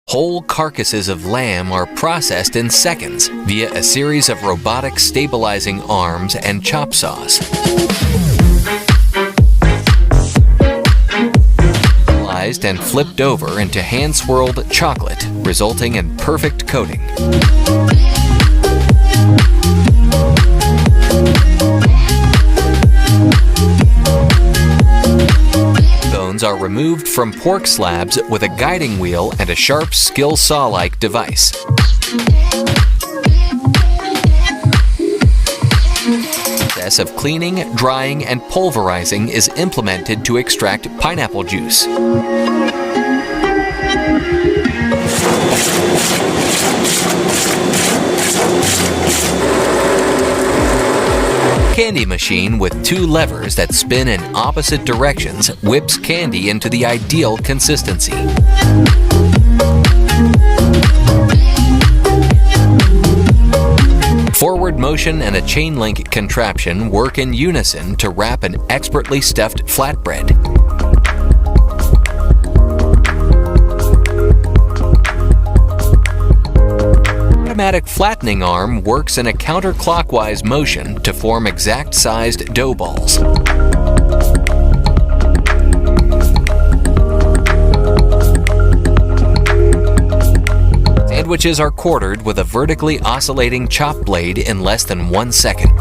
Whole carcasses of lamb are processed in seconds via a series of robotic stabilizing arms and chop saws. And flipped over into hand-swirled chocolate, resulting in perfect coating. Bones are removed from pork slabs with a guiding wheel and a sharp skill saw-like device. The process of cleaning, drying, and pulverizing is implemented to extract pineapple juice. Candy machine with two levers that spin in opposite directions whips candy into the ideal consistency. Forward motion and a chain link contraption work in unison to wrap an expertly stuffed flatbread. Automatic flattening arm works in a counterclockwise motion to form exact-sized dough balls. Sandwiches are quartered with a vertically oscillating chop blade in less than 1 second.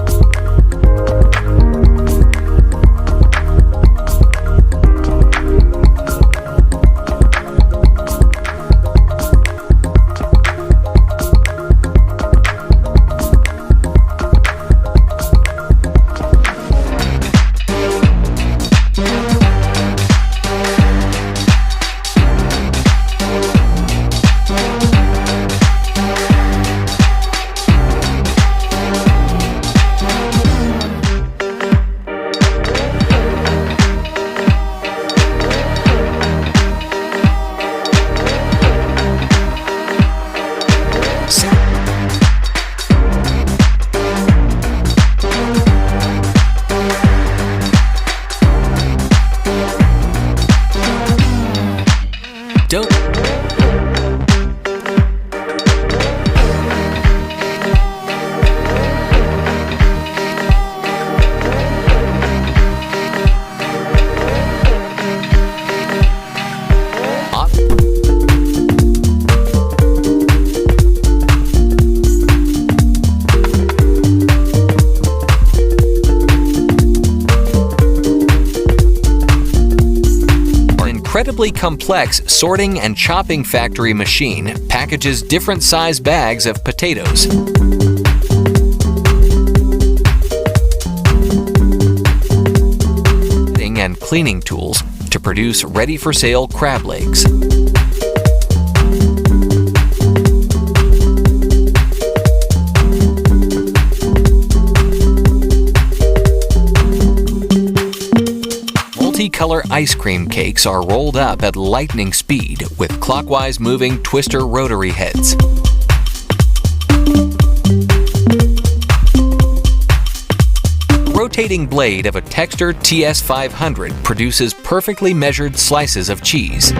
Incredibly complex sorting and chopping factory machine packages different size bags of potatoes. And cleaning tools to produce ready-for-sale crab legs. Multicolor ice cream cakes are rolled up at lightning speed with clockwise moving twister rotary heads. The rotating blade of a Texter TS500 produces perfectly measured slices of cheese.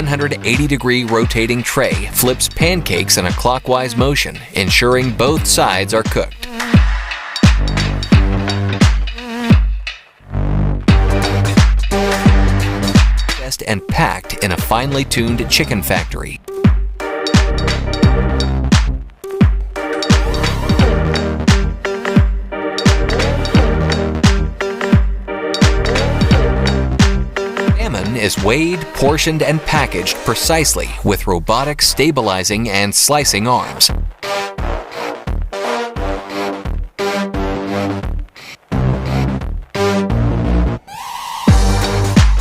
180-degree rotating tray flips pancakes in a clockwise motion, ensuring both sides are cooked. Processed and packed in a finely tuned chicken factory. Is weighed, portioned, and packaged precisely with robotic stabilizing and slicing arms.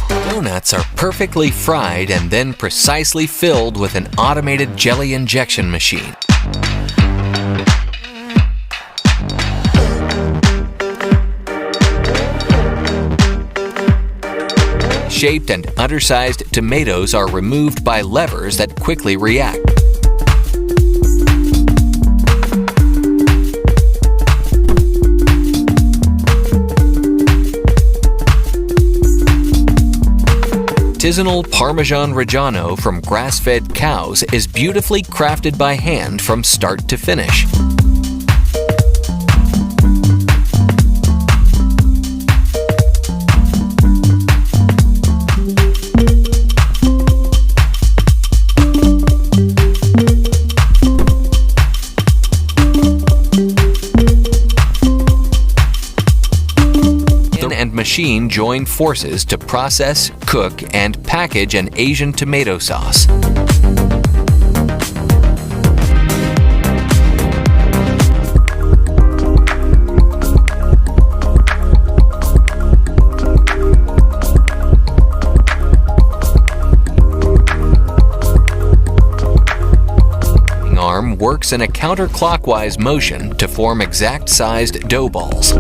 Donuts are perfectly fried and then precisely filled with an automated jelly injection machine. Shaped and undersized tomatoes are removed by levers that quickly react. Artisanal Parmesan Reggiano from grass-fed cows is beautifully crafted by hand from start to finish. And machine join forces to process, cook, and package an Asian tomato sauce. The arm works in a counterclockwise motion to form exact-sized dough balls.